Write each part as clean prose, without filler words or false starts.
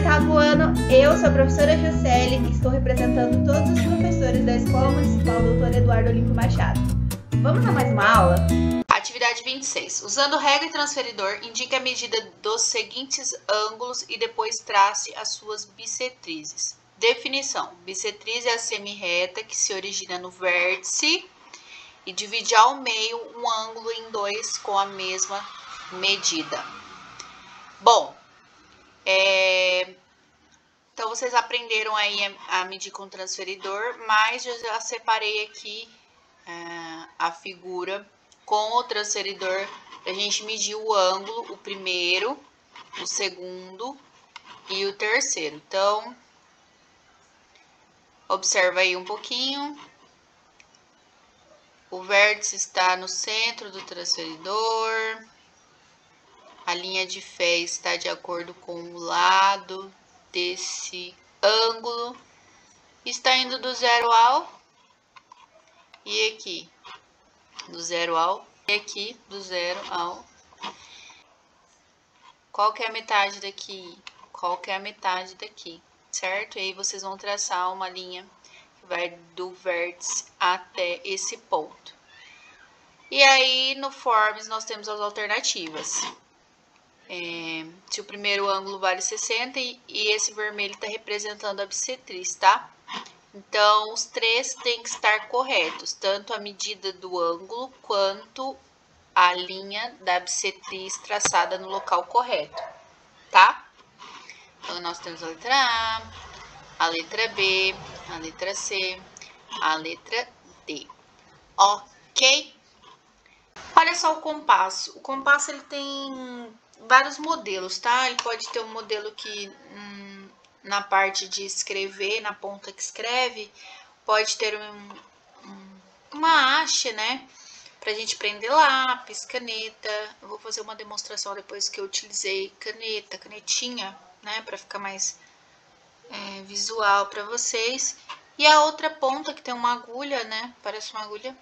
oitavo ano, eu sou a professora Juscelie e estou representando todos os professores da Escola Municipal Dr. Eduardo Olímpio Machado. Vamos a mais uma aula? Atividade 26. Usando régua e transferidor, indique a medida dos seguintes ângulos e depois trace as suas bissetrizes. Definição. Bissetriz é a semirreta que se origina no vértice e divide ao meio um ângulo em dois com a mesma medida. Bom, então vocês aprenderam aí a medir com transferidor, mas eu já separei aqui a figura com o transferidor para a gente medir o ângulo, o primeiro, o segundo e o terceiro. Então, observa aí um pouquinho. O vértice está no centro do transferidor. A linha de fé está de acordo com o lado desse ângulo. Está indo do zero ao e aqui do zero ao e aqui do zero ao. Qual que é a metade daqui? Qual que é a metade daqui, certo? E aí vocês vão traçar uma linha que vai do vértice até esse ponto. E aí no Forms nós temos as alternativas. Se o primeiro ângulo vale 60 e esse vermelho está representando a bissetriz, tá? Então, os três têm que estar corretos, tanto a medida do ângulo quanto a linha da bissetriz traçada no local correto, tá? Então, nós temos a letra A letra B, a letra C, a letra D. Ok? Olha só o compasso. O compasso, ele tem vários modelos, tá? Ele pode ter um modelo que na parte de escrever, na ponta que escreve, pode ter uma haste, né? Pra gente prender lápis, caneta. Eu vou fazer uma demonstração depois que eu utilizei canetinha, né? Pra ficar mais visual pra vocês. E a outra ponta que tem uma agulha, né? Parece uma agulha.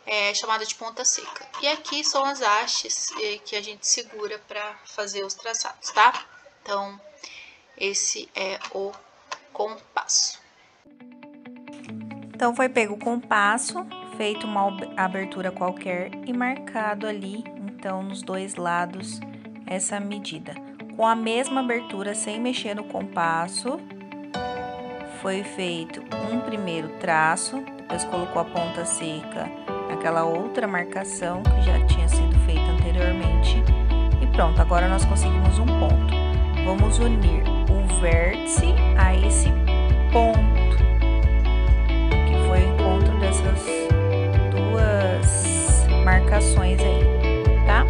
É chamada de ponta seca. E aqui são as hastes que a gente segura para fazer os traçados, tá? Então, esse é o compasso. Então, foi pego o compasso, feito uma abertura qualquer e marcado ali, então, nos dois lados, essa medida. Com a mesma abertura, sem mexer no compasso, foi feito um primeiro traço, depois colocou a ponta seca naquela outra marcação que já tinha sido feita anteriormente. E pronto, agora nós conseguimos um ponto. Vamos unir o vértice a esse ponto, que foi o encontro dessas duas marcações aí, tá?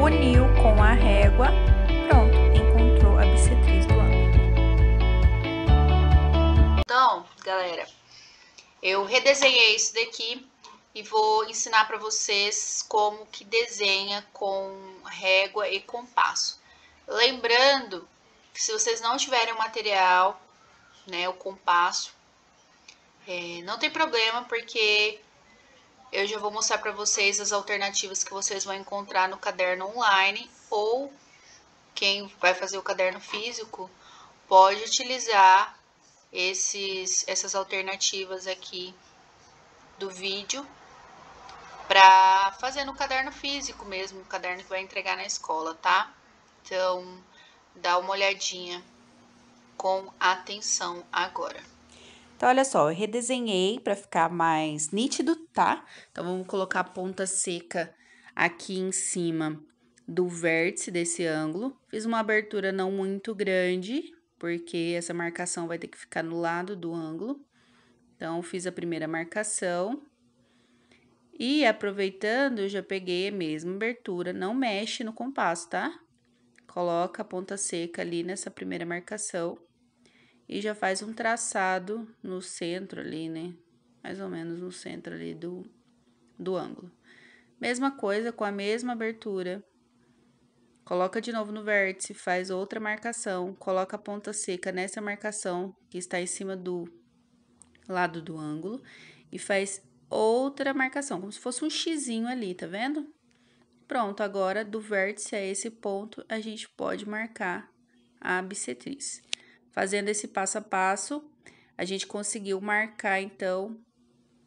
Uniu com a régua, pronto, encontrou a bissetriz do ângulo. Então, galera, eu redesenhei isso daqui e vou ensinar para vocês como que desenha com régua e compasso. Lembrando que se vocês não tiverem o material, né, o compasso, não tem problema, porque eu já vou mostrar para vocês as alternativas que vocês vão encontrar no caderno online, ou quem vai fazer o caderno físico pode utilizar essas alternativas aqui do vídeo para fazer no caderno físico mesmo, o caderno que vai entregar na escola, tá? Então, dá uma olhadinha com atenção agora. Então, olha só, eu redesenhei para ficar mais nítido, tá? Então, vamos colocar a ponta seca aqui em cima do vértice desse ângulo. Fiz uma abertura não muito grande, porque essa marcação vai ter que ficar no lado do ângulo. Então, fiz a primeira marcação. E aproveitando, eu já peguei a mesma abertura, não mexe no compasso, tá? Coloca a ponta seca ali nessa primeira marcação e já faz um traçado no centro ali, né? Mais ou menos no centro ali do ângulo. Mesma coisa com a mesma abertura. Coloca de novo no vértice, faz outra marcação, coloca a ponta seca nessa marcação que está em cima do lado do ângulo e faz outra marcação, como se fosse um xizinho ali, tá vendo? Pronto, agora do vértice a esse ponto, a gente pode marcar a bissetriz. Fazendo esse passo a passo, a gente conseguiu marcar, então,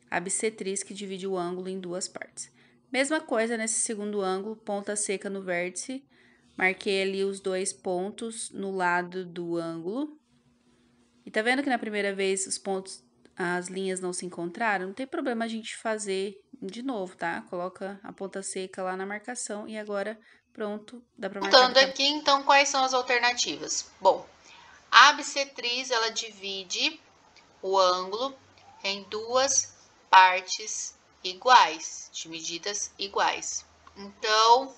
a bissetriz que divide o ângulo em duas partes. Mesma coisa nesse segundo ângulo, ponta seca no vértice, marquei ali os dois pontos no lado do ângulo. E tá vendo que na primeira vez os pontos, as linhas não se encontraram? Não tem problema a gente fazer de novo, tá? Coloca a ponta seca lá na marcação e agora, pronto, dá pra marcar. Voltando aqui, então, quais são as alternativas? Bom, a bissetriz, ela divide o ângulo em duas partes iguais, de medidas iguais. Então,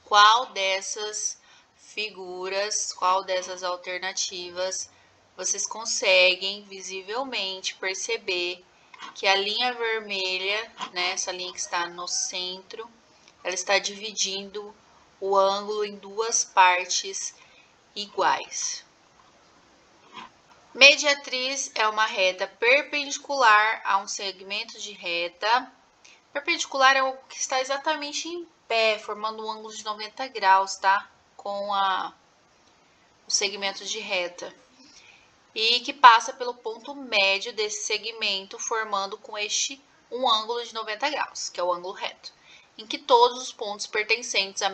qual dessas figuras, qual dessas alternativas vocês conseguem visivelmente perceber que a linha vermelha, né, essa linha que está no centro, ela está dividindo o ângulo em duas partes iguais. Mediatriz é uma reta perpendicular a um segmento de reta. Perpendicular é algo que está exatamente em pé, formando um ângulo de 90 graus, tá? Com o segmento de reta. E que passa pelo ponto médio desse segmento, formando com este um ângulo de 90 graus, que é o ângulo reto, em que todos os pontos pertencentes à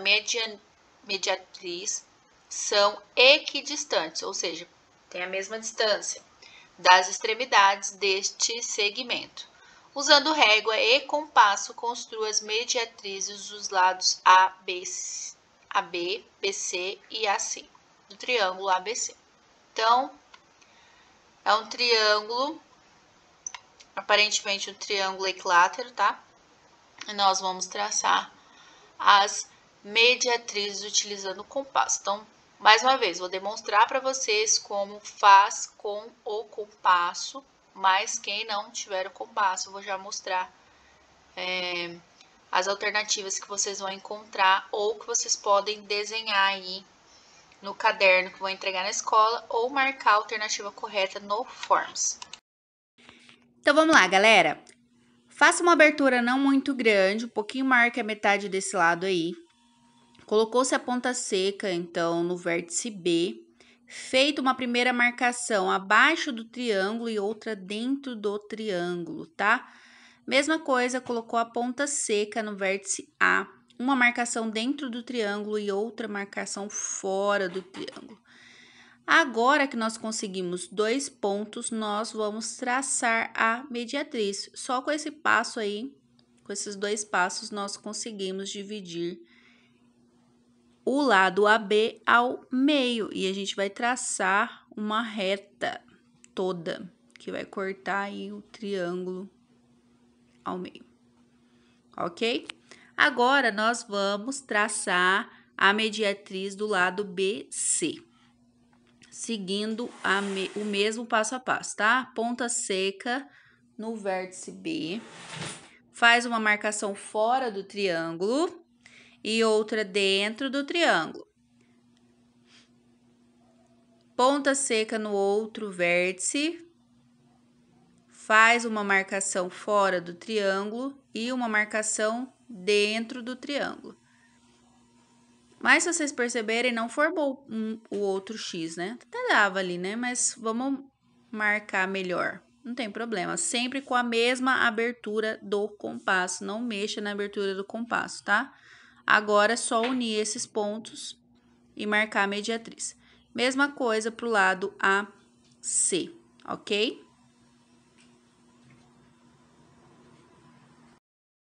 mediatriz são equidistantes, ou seja, tem a mesma distância das extremidades deste segmento. Usando régua e compasso, construa as mediatrizes dos lados AB, BC e AC, do triângulo ABC. Então, é um triângulo, aparentemente um triângulo equilátero, tá? E nós vamos traçar as mediatrizes utilizando o compasso. Então, mais uma vez, vou demonstrar para vocês como faz com o compasso, mas quem não tiver o compasso, eu vou já mostrar as alternativas que vocês vão encontrar ou que vocês podem desenhar aí no caderno que vou entregar na escola ou marcar a alternativa correta no Forms. Então, vamos lá, galera. Faça uma abertura não muito grande, um pouquinho maior que a metade desse lado aí. Colocou-se a ponta seca, então, no vértice B. Feito uma primeira marcação abaixo do triângulo e outra dentro do triângulo, tá? Mesma coisa, colocou a ponta seca no vértice A. Uma marcação dentro do triângulo e outra marcação fora do triângulo. Agora que nós conseguimos dois pontos, nós vamos traçar a mediatriz. Só com esse passo aí, com esses dois passos, nós conseguimos dividir o lado AB ao meio. E a gente vai traçar uma reta toda, que vai cortar aí o triângulo ao meio. Ok? Agora, nós vamos traçar a mediatriz do lado BC. Seguindo o mesmo passo a passo, tá? Ponta seca no vértice B, faz uma marcação fora do triângulo e outra dentro do triângulo. Ponta seca no outro vértice, faz uma marcação fora do triângulo e uma marcação dentro do triângulo. Mas, se vocês perceberem, não formou o outro X, né? Até dava ali, né? Mas vamos marcar melhor. Não tem problema. Sempre com a mesma abertura do compasso. Não mexa na abertura do compasso, tá? Agora, é só unir esses pontos e marcar a mediatriz. Mesma coisa pro lado AC, ok?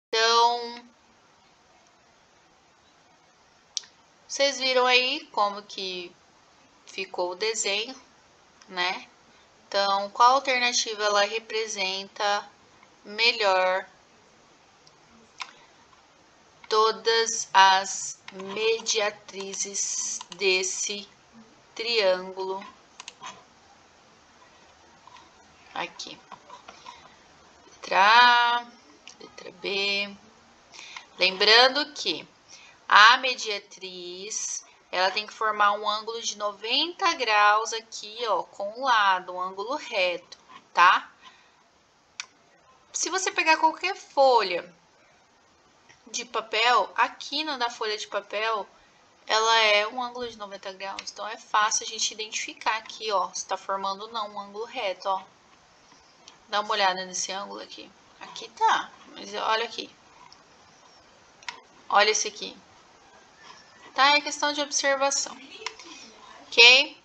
Então, vocês viram aí como que ficou o desenho, né? Então, qual alternativa ela representa melhor todas as mediatrizes desse triângulo aqui? Letra A, letra B. Lembrando que a mediatriz, ela tem que formar um ângulo de 90 graus aqui, ó, com o lado, um ângulo reto, tá? Se você pegar qualquer folha de papel, a quina da folha de papel, ela é um ângulo de 90 graus. Então, é fácil a gente identificar aqui, ó, se tá formando ou não um ângulo reto, ó. Dá uma olhada nesse ângulo aqui. Aqui tá, mas olha aqui. Olha esse aqui. Tá? É questão de observação. Ok?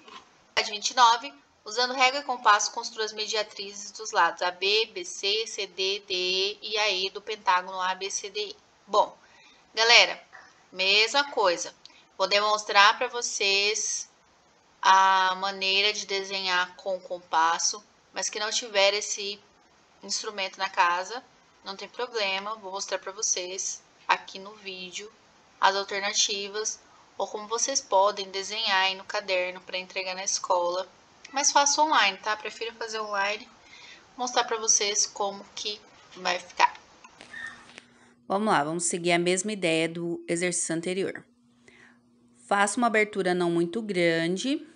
29. Usando régua e compasso, construa as mediatrizes dos lados AB, BC, CD, DE e AE do pentágono ABCDE. Bom, galera, mesma coisa. Vou demonstrar para vocês a maneira de desenhar com compasso, mas que não tiver esse instrumento na casa, não tem problema. Vou mostrar para vocês aqui no vídeo as alternativas, ou como vocês podem desenhar aí no caderno para entregar na escola. Mas faço online, tá? Prefiro fazer online, mostrar para vocês como que vai ficar. Vamos lá, vamos seguir a mesma ideia do exercício anterior. Faça uma abertura não muito grande,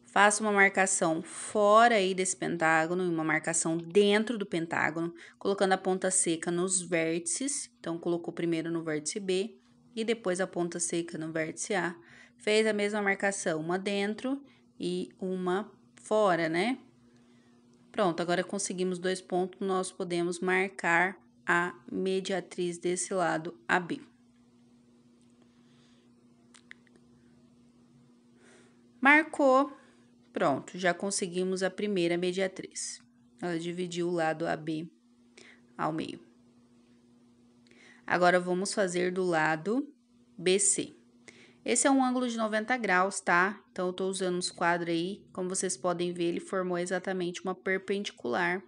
faça uma marcação fora aí desse pentágono e uma marcação dentro do pentágono, colocando a ponta seca nos vértices. Então, colocou primeiro no vértice B e depois a ponta seca no vértice A. Fez a mesma marcação, uma dentro e uma fora, né? Pronto, agora conseguimos 2 pontos, nós podemos marcar a mediatriz desse lado AB. Marcou, pronto, já conseguimos a primeira mediatriz. Ela dividiu o lado AB ao meio. Agora, vamos fazer do lado BC. Esse é um ângulo de 90 graus, tá? Então, eu tô usando os quadros aí. Como vocês podem ver, ele formou exatamente uma perpendicular.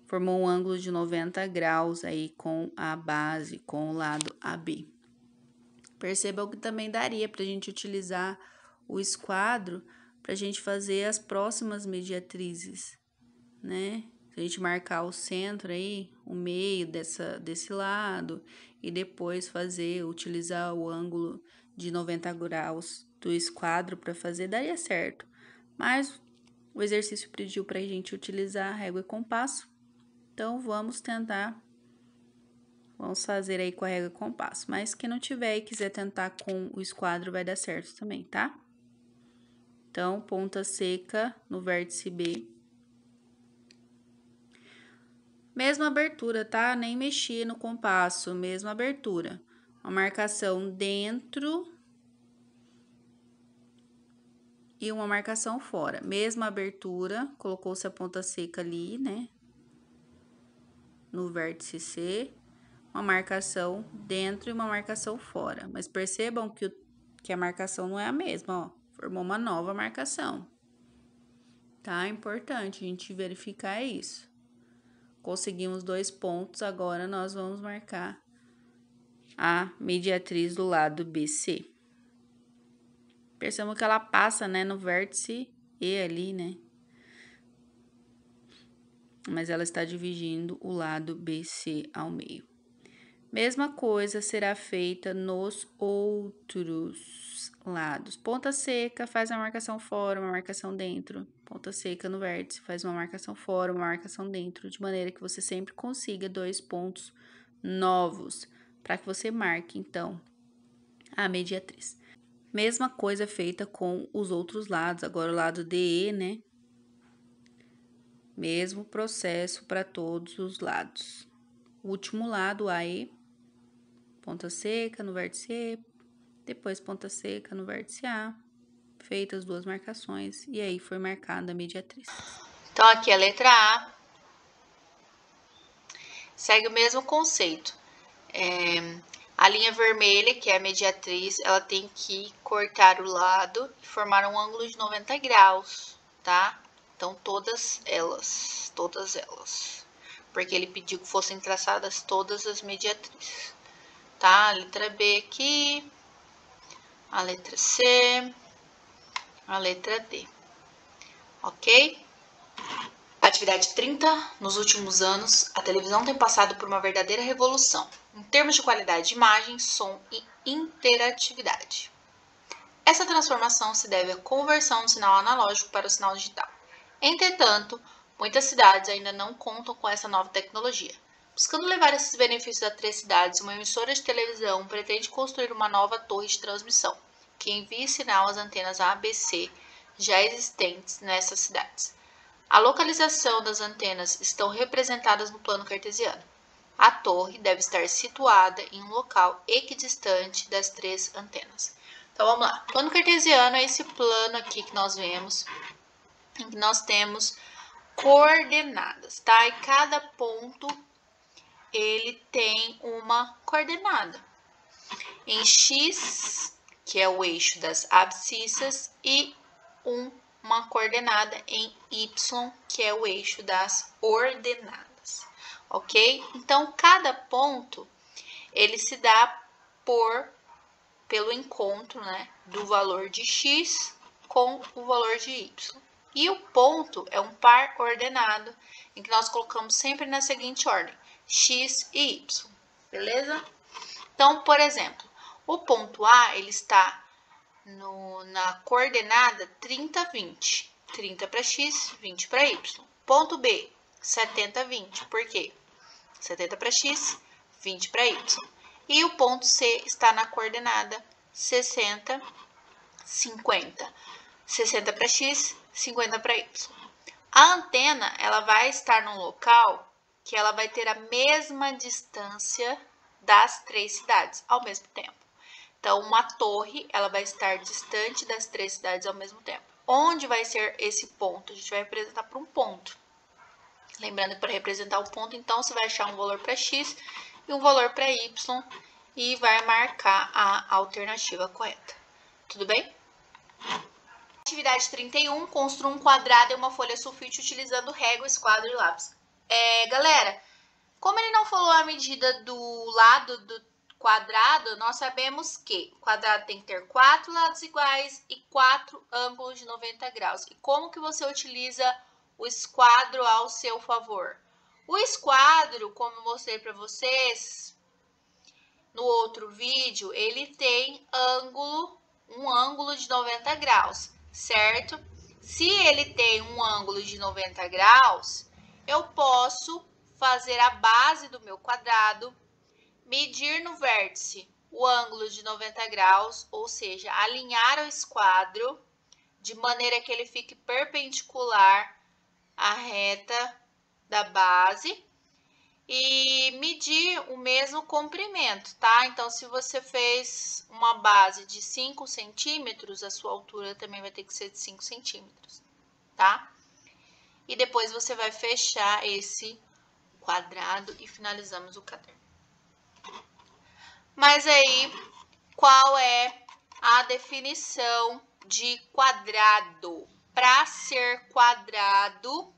Formou um ângulo de 90 graus aí com a base, com o lado AB. Percebam que também daria pra gente utilizar o esquadro pra gente fazer as próximas mediatrizes, né? Se a gente marcar o centro aí, o meio desse lado, e depois utilizar o ângulo de 90 graus do esquadro para fazer, daria certo. Mas o exercício pediu para a gente utilizar régua e compasso, então vamos tentar, vamos fazer aí com a régua e compasso. Mas quem não tiver e quiser tentar com o esquadro, vai dar certo também, tá? Então, ponta seca no vértice B. Mesma abertura, tá? Nem mexi no compasso, mesma abertura. Uma marcação dentro e uma marcação fora. Mesma abertura, colocou-se a ponta seca ali, né? No vértice C, uma marcação dentro e uma marcação fora. Mas percebam que a marcação não é a mesma, ó. Formou uma nova marcação. Tá? É importante a gente verificar isso. Conseguimos 2 pontos, agora nós vamos marcar a mediatriz do lado BC. Percebam que ela passa, né, no vértice E ali, né? Mas ela está dividindo o lado BC ao meio. Mesma coisa será feita nos outros lados. Ponta seca, faz uma marcação fora, uma marcação dentro. Ponta seca no vértice, faz uma marcação fora, uma marcação dentro, de maneira que você sempre consiga 2 pontos novos, para que você marque, então, a mediatriz. Mesma coisa feita com os outros lados, agora o lado DE, né? Mesmo processo para todos os lados. O último lado, AE, ponta seca no vértice E, depois ponta seca no vértice A, feitas as 2 marcações, e aí foi marcada a mediatriz. Então, aqui a letra A segue o mesmo conceito. A linha vermelha, que é a mediatriz, ela tem que cortar o lado e formar um ângulo de 90 graus, tá? Então, todas elas. Porque ele pediu que fossem traçadas todas as mediatrizes, tá? A letra B aqui, a letra C, a letra D, ok? Atividade 30. Nos últimos anos, a televisão tem passado por uma verdadeira revolução, em termos de qualidade de imagem, som e interatividade. Essa transformação se deve à conversão do sinal analógico para o sinal digital. Entretanto, muitas cidades ainda não contam com essa nova tecnologia. Buscando levar esses benefícios a 3 cidades, uma emissora de televisão pretende construir uma nova torre de transmissão, que envie sinal às antenas ABC já existentes nessas cidades. A localização das antenas estão representadas no plano cartesiano. A torre deve estar situada em um local equidistante das 3 antenas. Então, vamos lá. O plano cartesiano é esse plano aqui que nós vemos, em que nós temos coordenadas, tá? E cada ponto, ele tem uma coordenada. Em X, que é o eixo das abscissas, e uma coordenada em Y, que é o eixo das ordenadas, ok? Então, cada ponto, ele se dá pelo encontro, né, do valor de X com o valor de Y. E o ponto é um par ordenado, em que nós colocamos sempre na seguinte ordem, X e Y, beleza? Então, por exemplo, o ponto A, ele está na coordenada 30, 20. 30 para X, 20 para Y. Ponto B, 70, 20. Por quê? 70 para X, 20 para Y. E o ponto C está na coordenada 60, 50. 60 para X, 50 para Y. A antena, ela vai estar num local que ela vai ter a mesma distância das 3 cidades ao mesmo tempo. Então, uma torre, ela vai estar distante das 3 cidades ao mesmo tempo. Onde vai ser esse ponto? A gente vai representar por um ponto. Lembrando que para representar o ponto, então, você vai achar um valor para X e um valor para Y e vai marcar a alternativa correta. Tudo bem? Atividade 31, construa um quadrado e uma folha sulfite utilizando régua, esquadro e lápis. Galera, como ele não falou a medida do lado do quadrado, nós sabemos que o quadrado tem que ter 4 lados iguais e 4 ângulos de 90 graus. E como que você utiliza o esquadro ao seu favor? O esquadro, como eu mostrei para vocês no outro vídeo, ele tem um ângulo de 90 graus, certo? Se ele tem um ângulo de 90 graus, eu posso fazer a base do meu quadrado, medir no vértice o ângulo de 90 graus, ou seja, alinhar o esquadro de maneira que ele fique perpendicular à reta da base e medir o mesmo comprimento, tá? Então, se você fez uma base de 5 centímetros, a sua altura também vai ter que ser de 5 centímetros, tá? E depois você vai fechar esse quadrado e finalizamos o caderno. Mas aí, qual é a definição de quadrado? Para ser quadrado,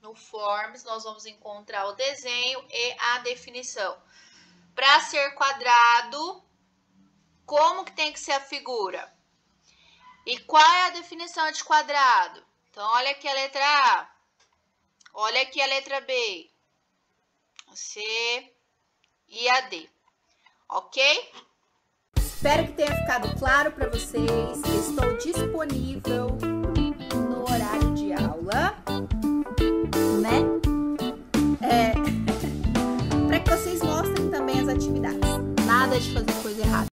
no Forms, nós vamos encontrar o desenho e a definição. Para ser quadrado, como que tem que ser a figura? E qual é a definição de quadrado? Então, olha aqui a letra A, olha aqui a letra B, a C e a D. Ok? Espero que tenha ficado claro para vocês. Estou disponível no horário de aula, né? Para que vocês mostrem também as atividades. Nada de fazer